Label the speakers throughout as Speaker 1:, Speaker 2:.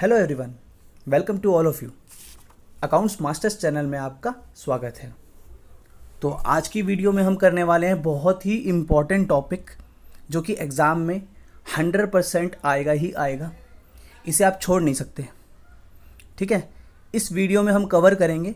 Speaker 1: Hello everyone, welcome to all of you. Accounts masters channel में आपका स्वागत है। तो आज की वीडियो में हम करने वाले हैं बहुत ही इम्पॉर्टेंट टॉपिक जो कि एग्ज़ाम में 100% आएगा ही आएगा। इसे आप छोड़ नहीं सकते। ठीक है, इस वीडियो में हम कवर करेंगे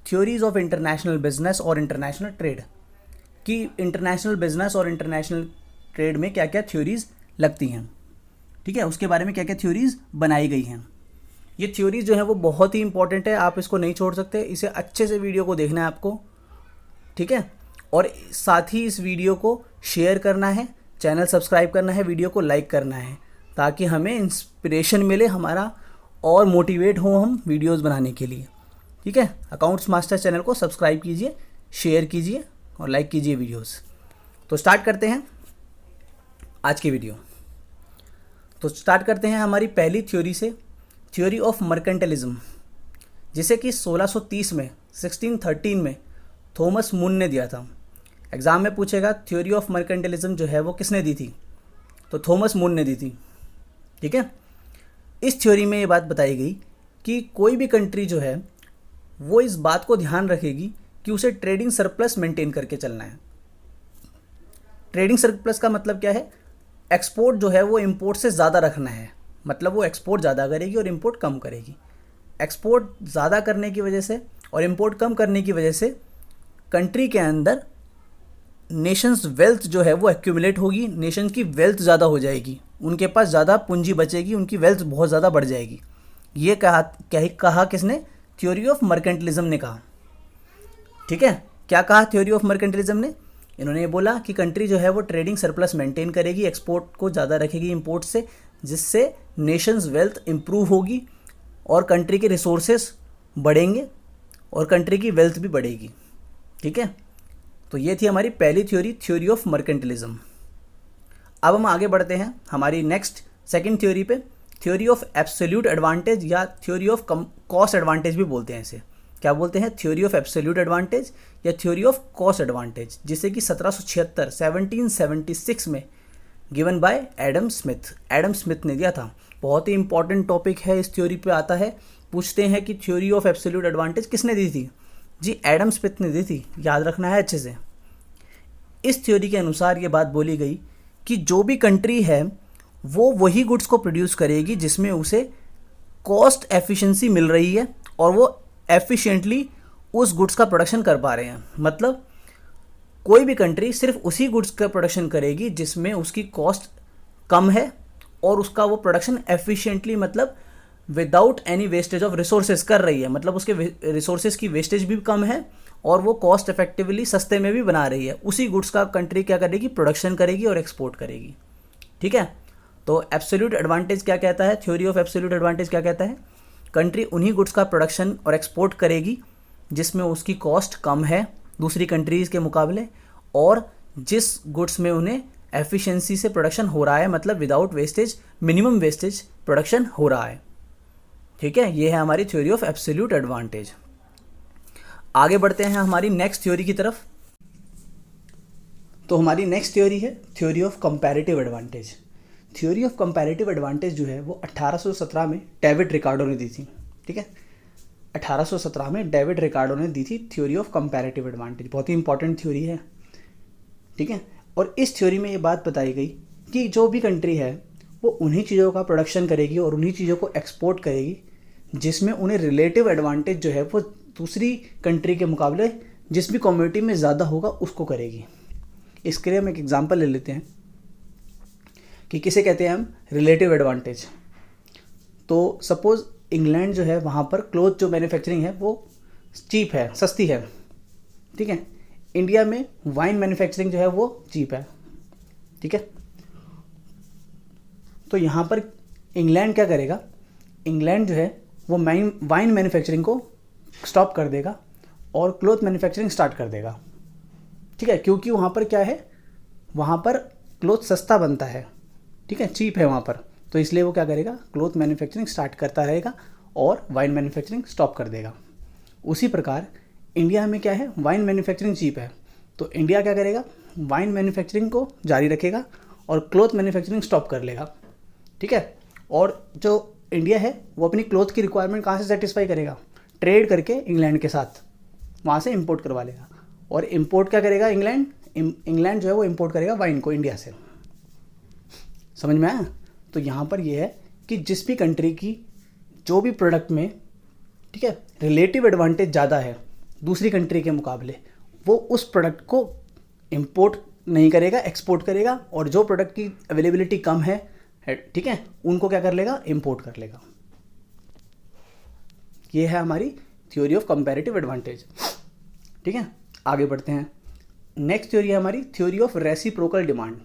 Speaker 1: थ्योरीज ऑफ इंटरनेशनल बिजनेस और इंटरनेशनल ट्रेड कि इंटरनेशनल बिजनेस और इंटरनेशनल ट्रेड में क्या क्या थ्योरीज लगती हैं। ठीक है, उसके बारे में क्या क्या थ्योरीज बनाई गई हैं। ये थ्योरीज जो है वो बहुत ही इंपॉर्टेंट है, आप इसको नहीं छोड़ सकते। इसे अच्छे से वीडियो को देखना है आपको। ठीक है, और साथ ही इस वीडियो को शेयर करना है, चैनल सब्सक्राइब करना है, वीडियो को लाइक करना है ताकि हमें इंस्पिरेशन मिले हमारा और मोटिवेट हो हम वीडियोस बनाने के लिए। ठीक है, अकाउंट्स मास्टर चैनल को सब्सक्राइब कीजिए, शेयर कीजिए और लाइक कीजिए वीडियोस। तो स्टार्ट करते हैं आज की वीडियो। तो स्टार्ट करते हैं हमारी पहली थ्योरी से, थ्योरी ऑफ मर्केंटलिज्म, जिसे कि 1630 में 1613 में थॉमस मून ने दिया था। एग्ज़ाम में पूछेगा थ्योरी ऑफ मर्केंटलिज्म जो है वो किसने दी थी, तो थॉमस मून ने दी थी। ठीक है, इस थ्योरी में ये बात बताई गई कि कोई भी कंट्री जो है वो इस बात को ध्यान रखेगी कि उसे ट्रेडिंग सरप्लस मेंटेन करके चलना है। ट्रेडिंग सरप्लस का मतलब क्या है? एक्सपोर्ट जो है वो इंपोर्ट से ज़्यादा रखना है, मतलब वो एक्सपोर्ट ज़्यादा करेगी और इंपोर्ट कम करेगी। एक्सपोर्ट ज़्यादा करने की वजह से और इंपोर्ट कम करने की वजह से कंट्री के अंदर नेशंस वेल्थ जो है वो एक्यूमुलेट होगी, नेशन की वेल्थ ज़्यादा हो जाएगी, उनके पास ज़्यादा पूंजी बचेगी, उनकी वेल्थ बहुत ज़्यादा बढ़ जाएगी। ये कहा किसने? थ्योरी ऑफ मर्केंटलिज्म ने कहा। ठीक है, क्या कहा थ्योरी ऑफ मर्केंटलिज्म ने? इन्होंने ये बोला कि कंट्री जो है वो ट्रेडिंग सरप्लस मेंटेन करेगी, एक्सपोर्ट को ज़्यादा रखेगी इंपोर्ट से, जिससे नेशंस वेल्थ इंप्रूव होगी और कंट्री के रिसोर्सेस बढ़ेंगे और कंट्री की वेल्थ भी बढ़ेगी। ठीक है, तो ये थी हमारी पहली थ्योरी, थ्योरी ऑफ मर्केंटलिज्म। अब हम आगे बढ़ते हैं हमारी नेक्स्ट सेकंड थ्योरी पे, थ्योरी ऑफ एब्सोल्यूट एडवांटेज या थ्योरी ऑफ कॉस्ट एडवांटेज भी बोलते हैं इसे। क्या बोलते हैं? थ्योरी ऑफ एब्सोल्यूट एडवांटेज या थ्योरी ऑफ कॉस्ट एडवांटेज, जिसे कि 1776 में गिवन बाय एडम स्मिथ ने दिया था। बहुत ही इंपॉर्टेंट टॉपिक है, इस थ्योरी पे आता है। पूछते हैं कि थ्योरी ऑफ एब्सोल्यूट एडवांटेज किसने दी थी? जी एडम स्मिथ ने दी थी, याद रखना है अच्छे से। इस थ्योरी के अनुसार ये बात बोली गई कि जो भी कंट्री है वो वही गुड्स को प्रोड्यूस करेगी जिसमें उसे कॉस्ट एफिशिएंसी मिल रही है और वो एफिशिएंटली उस गुड्स का प्रोडक्शन कर पा रहे हैं। मतलब कोई भी कंट्री सिर्फ उसी गुड्स का प्रोडक्शन करेगी जिसमें उसकी कॉस्ट कम है और उसका वो प्रोडक्शन एफिशिएंटली, मतलब without any wastage of resources कर रही है। मतलब उसके रिसोर्सेज की वेस्टेज भी कम है और वो कॉस्ट इफेक्टिवली सस्ते में भी बना रही है। उसी गुड्स का कंट्री क्या करेगी? प्रोडक्शन करेगी और एक्सपोर्ट करेगी। ठीक है, तो एब्सोल्यूट एडवांटेज क्या कहता है? थ्योरी ऑफ एब्सोल्यूट एडवांटेज क्या कहता है? कंट्री उन्हीं गुड्स का प्रोडक्शन और एक्सपोर्ट करेगी जिसमें उसकी कॉस्ट कम है दूसरी कंट्रीज़ के मुकाबले, और जिस गुड्स में उन्हें एफिशिएंसी से प्रोडक्शन हो रहा है, मतलब without wastage, minimum wastage production हो रहा है। ठीक है, ये है हमारी थ्योरी ऑफ एब्सोल्यूट एडवांटेज। आगे बढ़ते हैं हमारी नेक्स्ट थ्योरी की तरफ। तो हमारी नेक्स्ट थ्योरी है theory of comparative advantage. Theory of comparative advantage जो है वो 1817 में डेविड रिकार्डो ने दी थी। ठीक है, 1817 में डेविड रिकार्डो ने दी थी थ्योरी ऑफ कंपैरेटिव एडवांटेज। बहुत ही इंपॉर्टेंट थ्योरी है। ठीक है, और इस थ्योरी में ये बात बताई गई कि जो भी कंट्री है वो उन्हीं चीज़ों का प्रोडक्शन करेगी और उन्हीं चीज़ों को एक्सपोर्ट करेगी जिसमें उन्हें रिलेटिव एडवांटेज जो है वो दूसरी कंट्री के मुकाबले जिस भी कम्युनिटी में ज़्यादा होगा उसको करेगी। इसके लिए हम एक एग्जांपल ले लेते हैं कि किसे कहते हैं हम रिलेटिव एडवांटेज। तो सपोज़ इंग्लैंड जो है वहाँ पर क्लोथ जो मैन्युफैक्चरिंग है वो चीप है, सस्ती है। ठीक है, इंडिया में वाइन मैन्युफैक्चरिंग जो है वो चीप है। ठीक है, तो यहाँ पर इंग्लैंड क्या करेगा? इंग्लैंड जो है वो वाइन मैन्युफैक्चरिंग को स्टॉप कर देगा और क्लोथ मैन्युफैक्चरिंग स्टार्ट कर देगा। ठीक है, क्योंकि वहाँ पर क्या है, वहाँ पर क्लोथ सस्ता बनता है। ठीक है, चीप है वहाँ पर, तो इसलिए वो क्या करेगा? क्लोथ मैन्युफैक्चरिंग स्टार्ट करता रहेगा और वाइन मैन्युफैक्चरिंग स्टॉप कर देगा। उसी प्रकार इंडिया में क्या है? वाइन मैन्युफैक्चरिंग चीप है, तो इंडिया क्या करेगा? वाइन मैन्युफैक्चरिंग को जारी रखेगा और क्लोथ मैन्युफैक्चरिंग स्टॉप कर लेगा। ठीक है, और जो इंडिया है वो अपनी क्लोथ की रिक्वायरमेंट कहाँ से सेटिस्फाई करेगा? ट्रेड करके इंग्लैंड के साथ वहाँ से इंपोर्ट करवा लेगा। और इंपोर्ट क्या करेगा इंग्लैंड? इंग्लैंड जो है वो इंपोर्ट करेगा वाइन को इंडिया से। समझ में आया? तो यहाँ पर ये है कि जिस भी कंट्री की जो भी प्रोडक्ट में, ठीक है, रिलेटिव एडवांटेज ज़्यादा है दूसरी कंट्री के मुकाबले, वो उस प्रोडक्ट को इंपोर्ट नहीं करेगा, एक्सपोर्ट करेगा। और जो प्रोडक्ट की अवेलेबिलिटी कम है, ठीक है, उनको क्या कर लेगा? इंपोर्ट कर लेगा। ये है हमारी थ्योरी ऑफ कंपैरेटिव एडवांटेज। ठीक है, आगे बढ़ते हैं। नेक्स्ट थ्योरी है हमारी थ्योरी ऑफ रेसिप्रोकल डिमांड,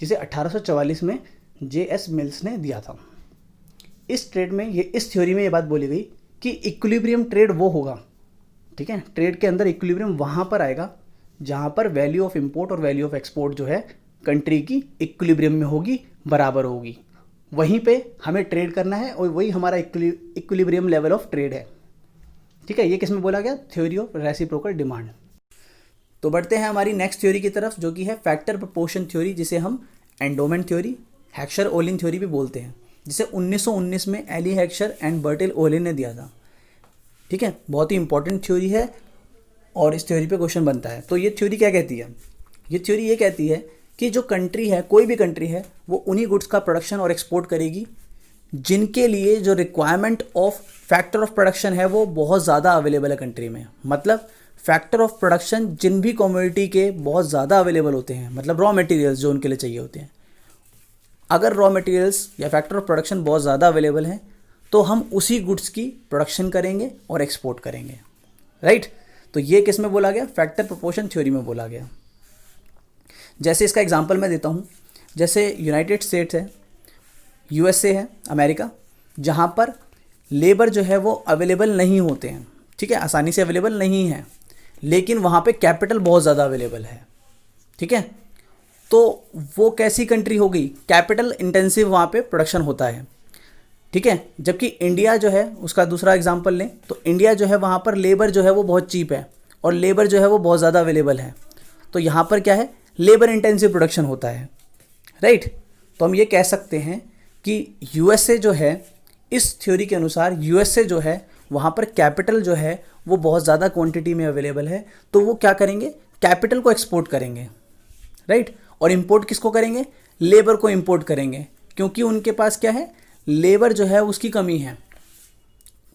Speaker 1: जिसे 1844 में J.S. मिल्स ने दिया था। इस ट्रेड में इस थ्योरी में ये बात बोली गई कि इक्विलिब्रियम ट्रेड वो होगा, ठीक है, ट्रेड के अंदर इक्विलिब्रियम वहाँ पर आएगा जहाँ पर वैल्यू ऑफ इंपोर्ट और वैल्यू ऑफ एक्सपोर्ट जो है कंट्री की इक्विलिब्रियम में होगी, बराबर होगी। वहीं पे हमें ट्रेड करना है और वही हमारा इक्विलिब्रियम लेवल ऑफ ट्रेड है। ठीक है, ये किस में बोला गया? Theory of reciprocal demand. तो बढ़ते हैं हमारी नेक्स्ट थ्योरी की तरफ, जो कि है फैक्टर प्रोपोर्शन थ्योरी, जिसे हम endowment theory, Heckscher Ohlin theory भी बोलते हैं, जिसे 1919 में Eli Heckscher and Bertil Ohlin ने दिया था। ठीक है, बहुत ही इंपॉर्टेंट थ्योरी है और इस थ्योरी पे क्वेश्चन बनता है। तो ये थ्योरी क्या कहती है? ये थ्योरी ये कहती है कि जो कंट्री है, कोई भी कंट्री है, वो उन्हीं गुड्स का प्रोडक्शन और एक्सपोर्ट करेगी जिनके लिए जो requirement of factor of production है वो बहुत ज़्यादा अवेलेबल है कंट्री में। मतलब फैक्टर ऑफ प्रोडक्शन जिन भी कमोडिटी के बहुत ज़्यादा अवेलेबल होते हैं, मतलब रॉ मटेरियल्स जो उनके लिए चाहिए होते हैं, अगर रॉ मटेरियल्स या फैक्टर ऑफ प्रोडक्शन बहुत ज़्यादा अवेलेबल हैं तो हम उसी गुड्स की प्रोडक्शन करेंगे और एक्सपोर्ट करेंगे। राइट? तो ये किस में बोला गया? फैक्टर प्रोपोर्शन थ्योरी में बोला गया। जैसे इसका एग्जांपल मैं देता हूँ, जैसे यूनाइटेड स्टेट्स है, USA है, अमेरिका, जहाँ पर लेबर जो है वो अवेलेबल नहीं होते हैं, ठीक है, आसानी से अवेलेबल नहीं है, लेकिन वहाँ पे कैपिटल बहुत ज़्यादा अवेलेबल है। ठीक है, तो वो कैसी कंट्री हो गई? कैपिटल इंटेंसिव वहाँ पे प्रोडक्शन होता है। ठीक है, जबकि इंडिया जो है, उसका दूसरा एग्जांपल लें तो इंडिया जो है वहाँ पर लेबर जो है वो बहुत चीप है और लेबर जो है वो बहुत ज़्यादा अवेलेबल है। तो यहाँ पर क्या है? लेबर इंटेंसिव प्रोडक्शन होता है। राइट? तो हम ये कह सकते हैं कि USA जो है, इस थ्योरी के अनुसार USA जो है वहाँ पर कैपिटल जो है वो बहुत ज़्यादा क्वांटिटी में अवेलेबल है, तो वो क्या करेंगे? कैपिटल को एक्सपोर्ट करेंगे। राइट? और इंपोर्ट किसको करेंगे? लेबर को इंपोर्ट करेंगे, क्योंकि उनके पास क्या है? लेबर जो है उसकी कमी है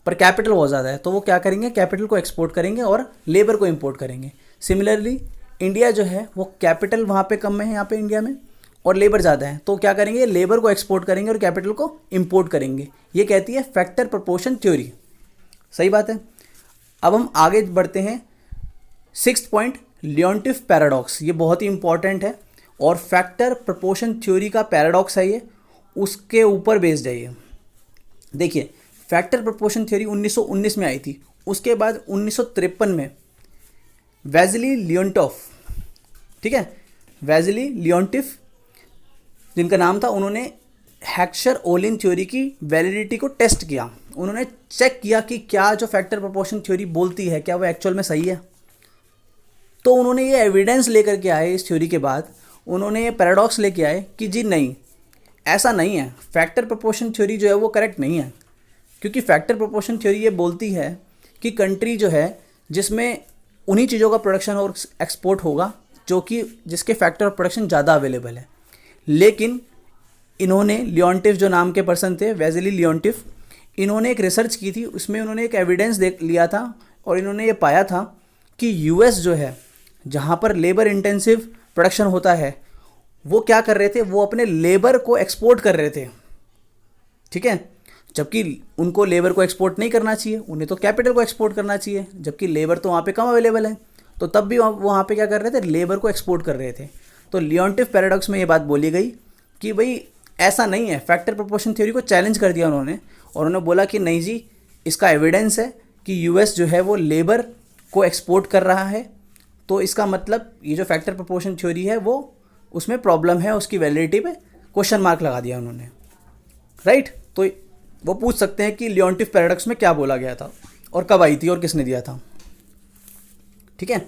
Speaker 1: पर कैपिटल बहुत ज़्यादा है, तो वो क्या करेंगे? कैपिटल को एक्सपोर्ट करेंगे और लेबर को इंपोर्ट करेंगे। सिमिलरली इंडिया जो है वो कैपिटल वहाँ पे कम है, यहाँ पे इंडिया में, और लेबर ज़्यादा है, तो क्या करेंगे? लेबर को एक्सपोर्ट करेंगे और कैपिटल को इंपोर्ट करेंगे। ये कहती है फैक्टर प्रोपोर्शन थ्योरी। सही बात है। अब हम आगे बढ़ते हैं। 6th point, Leontief paradox. ये बहुत ही इंपॉर्टेंट है और फैक्टर प्रोपोर्शन थ्योरी का पैराडॉक्स है ये, उसके ऊपर बेस्ड है ये। देखिए, फैक्टर प्रोपोर्शन थ्योरी 1919 में आई थी, उसके बाद 1953 में वेज़ली लियोन्टॉफ, ठीक है, वेज़ली लियोन्टिफ जिनका नाम था, उन्होंने हेक्सर ओलिन थ्योरी की वैलिडिटी को टेस्ट किया। उन्होंने चेक किया कि क्या जो फैक्टर प्रोपोर्शन थ्योरी बोलती है क्या वो एक्चुअल में सही है। तो उन्होंने ये एविडेंस लेकर के आए, इस थ्योरी के बाद उन्होंने ये पैराडॉक्स लेके आए कि जी नहीं, ऐसा नहीं है, फैक्टर प्रोपोर्शन थ्योरी जो है वो करेक्ट नहीं है। क्योंकि फैक्टर प्रोपोर्शन थ्योरी ये बोलती है कि कंट्री जो है जिसमें उन्हीं चीज़ों का प्रोडक्शन और एक्सपोर्ट होगा जो कि जिसके फैक्टर ऑफ प्रोडक्शन ज़्यादा अवेलेबल है। लेकिन इन्होंने लियोन्टिफ जो नाम के पर्सन थे, वेज़ली लियोन्टिफ, इन्होंने एक रिसर्च की थी, उसमें उन्होंने एक एविडेंस देख लिया था और इन्होंने ये पाया था कि US जो है जहाँ पर लेबर इंटेंसिव प्रोडक्शन होता है, वो क्या कर रहे थे? वो अपने लेबर को एक्सपोर्ट कर रहे थे। ठीक है, जबकि उनको लेबर को एक्सपोर्ट नहीं करना चाहिए, उन्हें तो कैपिटल को एक्सपोर्ट करना चाहिए, जबकि लेबर तो वहाँ पे कम अवेलेबल है, तो तब भी वो वहाँ पे क्या कर रहे थे? लेबर को एक्सपोर्ट कर रहे थे। तो लियोन्टिफ पैराडॉक्स में ये बात बोली गई कि भाई ऐसा नहीं है। फैक्टर प्रोपोर्शन थ्योरी को चैलेंज कर दिया उन्होंने और उन्होंने बोला कि नहीं जी, इसका एविडेंस है कि US जो है वो लेबर को एक्सपोर्ट कर रहा है, तो इसका मतलब ये जो फैक्टर प्रोपोर्शन थ्योरी है वो उसमें प्रॉब्लम है, उसकी वैलिडिटी पे क्वेश्चन मार्क लगा दिया उन्होंने। राइट? तो वो पूछ सकते हैं कि लियोन्टिफ पैराडॉक्स में क्या बोला गया था और कब आई थी और किसने दिया था। ठीक है,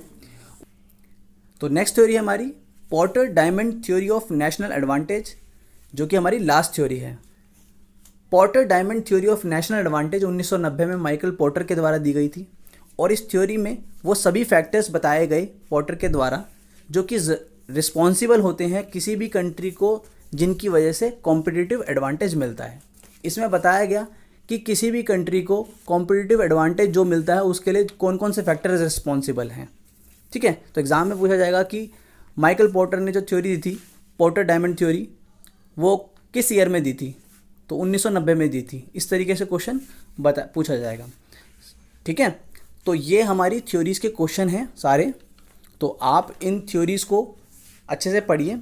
Speaker 1: तो नेक्स्ट थ्योरी है हमारी Potter diamond theory of national advantage, जो कि हमारी लास्ट थ्योरी है। Porter diamond theory of national advantage 1990 में माइकल पोर्टर के द्वारा दी गई थी और इस थ्योरी में वो सभी फैक्टर्स बताए गए पोर्टर के द्वारा जो कि रिस्पॉन्सिबल होते हैं किसी भी कंट्री को जिनकी वजह से कॉम्पिटिटिव एडवांटेज मिलता है। इसमें बताया गया कि किसी भी कंट्री को कॉम्पिटिटिव एडवांटेज जो मिलता है उसके लिए कौन कौन से फैक्टर्स रिस्पॉन्सिबल हैं। ठीक है, तो एग्ज़ाम में पूछा जाएगा कि माइकल पोर्टर ने जो थ्योरी दी थी, पोर्टर डायमंड थ्योरी, वो किस ईयर में दी थी? तो 1990 में दी थी। इस तरीके से क्वेश्चन पूछा जाएगा। ठीक है, तो ये हमारी थ्योरीज़ के क्वेश्चन हैं सारे। तो आप इन थ्योरीज़ को अच्छे से पढ़िए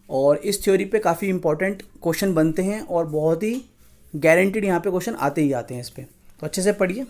Speaker 1: और इस थ्योरी पे काफ़ी इंपॉर्टेंट क्वेश्चन बनते हैं और बहुत ही गारंटीड यहाँ पे क्वेश्चन आते ही आते हैं इस पर। तो अच्छे से पढ़िए।